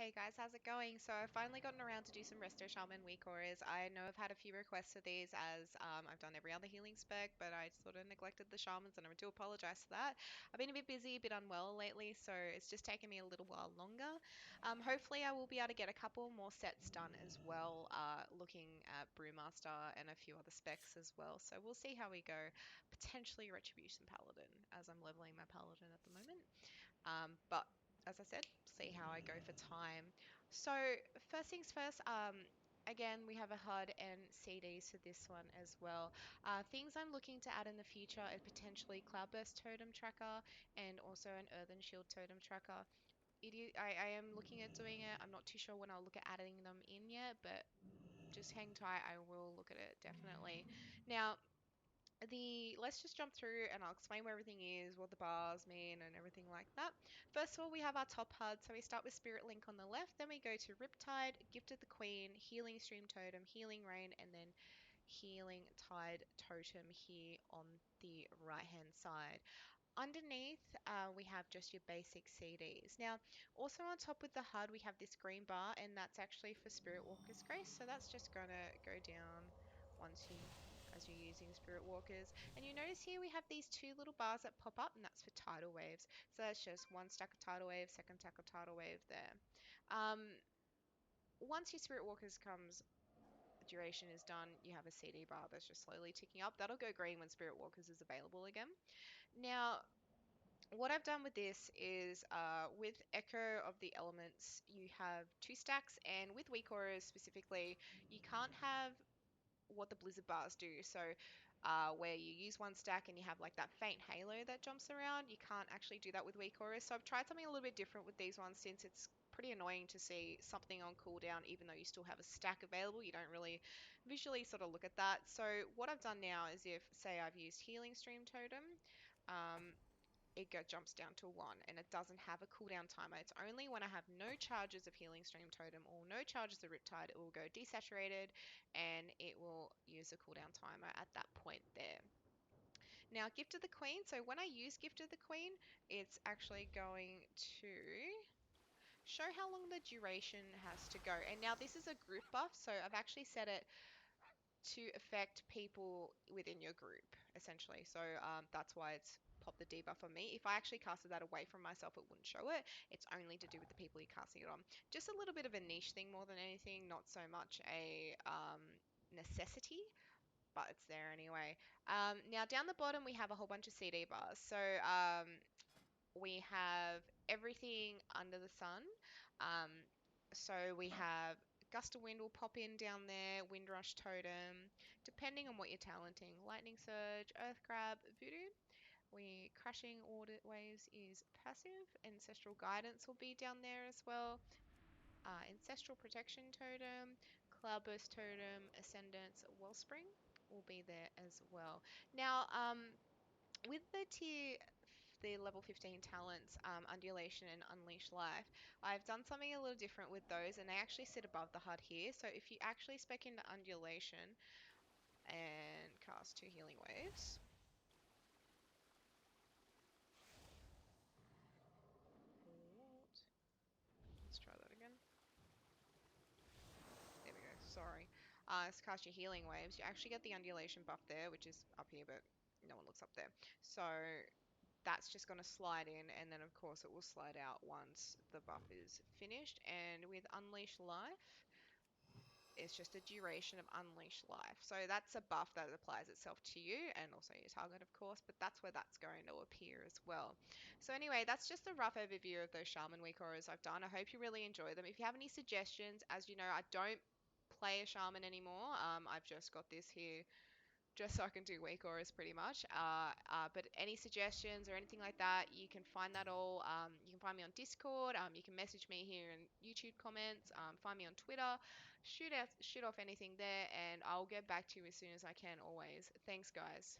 Hey guys, how's it going? So I've finally gotten around to do some Resto Shaman WeakAuras. I know I've had a few requests for these as I've done every other healing spec, but I sort of neglected the Shamans and I do apologize for that. I've been a bit busy, a bit unwell lately, so it's just taken me a little while longer. Hopefully I will be able to get a couple more sets done as well, looking at Brewmaster and a few other specs as well. So we'll see how we go. Potentially Retribution Paladin, as I'm leveling my Paladin at the moment. But as I said, see how I go for time. So first things first, again, we have a HUD and CDs for this one as well. Things I'm looking to add in the future are potentially Cloudburst Totem Tracker and also an Earthen Shield Totem Tracker. I am looking at doing it. I'm not too sure when I'll look at adding them in yet, but just hang tight. I will look at it definitely. Now, let's just jump through and I'll explain where everything is, what the bars mean, and everything like that. First of all, we have our top HUD. So we start with Spirit Link on the left, then we go to Riptide, Gift of the Queen, Healing Stream Totem, Healing Rain, and then Healing Tide Totem here on the right hand side. Underneath, we have just your basic CDs. Now, also on top with the HUD, we have this green bar, and that's actually for Spirit Walker's Grace. So that's just gonna go down as you're using Spirit Walkers. And you notice here we have these two little bars that pop up, and that's for tidal waves. So that's just one stack of tidal wave, second stack of tidal wave there. Um, Once your Spirit Walkers comes duration is done, you have a CD bar that's just slowly ticking up. That'll go green when Spirit Walkers is available again. Now, what I've done with this is with Echo of the Elements, you have two stacks, and with Weak Auras specifically, you can't have what the Blizzard bars do. So, where you use one stack and you have like that faint halo that jumps around, you can't actually do that with Weak Auras. So, I've tried something a little bit different with these ones since it's pretty annoying to see something on cooldown even though you still have a stack available. You don't really visually sort of look at that. So, what I've done now is if, say, I've used Healing Stream Totem. Um, jumps down to 1 and it doesn't have a cooldown timer. It's only when I have no charges of Healing Stream Totem or no charges of Riptide, it will go desaturated and it will use a cooldown timer at that point there. Now, Gift of the Queen. So when I use Gift of the Queen, it's actually going to show how long the duration has to go. And now this is a group buff, so I've actually set it to affect people within your group, essentially. So that's why it's popped the debuff on me. If I actually casted that away from myself, it wouldn't show it. It's only to do with the people you're casting it on. Just a little bit of a niche thing more than anything, not so much a necessity, but it's there anyway. Now down the bottom we have a whole bunch of CD bars. So we have everything under the sun. Um, so we have Gust of Wind will pop in down there, Windrush Totem, depending on what you're talenting. Lightning Surge, Earth Grab, Voodoo. Crashing Audit Waves is passive. Ancestral Guidance will be down there as well. Ancestral Protection Totem, Cloudburst Totem, Ascendance, Wellspring will be there as well. Now, with the level 15 talents, Undulation and Unleash Life, I've done something a little different with those and they actually sit above the HUD here. So if you actually spec into Undulation and cast 2 Healing Waves. What? Let's try that again. There we go, sorry. Let's cast your Healing Waves. You actually get the Undulation buff there, which is up here, but no one looks up there. So that's just going to slide in and then of course it will slide out once the buff is finished. And with Unleash Life, it's just a duration of Unleash Life. So that's a buff that applies itself to you and also your target, of course, but that's where that's going to appear as well. So anyway, that's just a rough overview of those Shaman Weak Auras I've done. I hope you really enjoy them. If you have any suggestions, as you know, I don't play a Shaman anymore. I've just got this here just so I can do weak auras pretty much. But any suggestions or anything like that, you can find that all. You can find me on Discord. You can message me here in YouTube comments. Find me on Twitter. Shoot off anything there, and I'll get back to you as soon as I can. Always. Thanks, guys.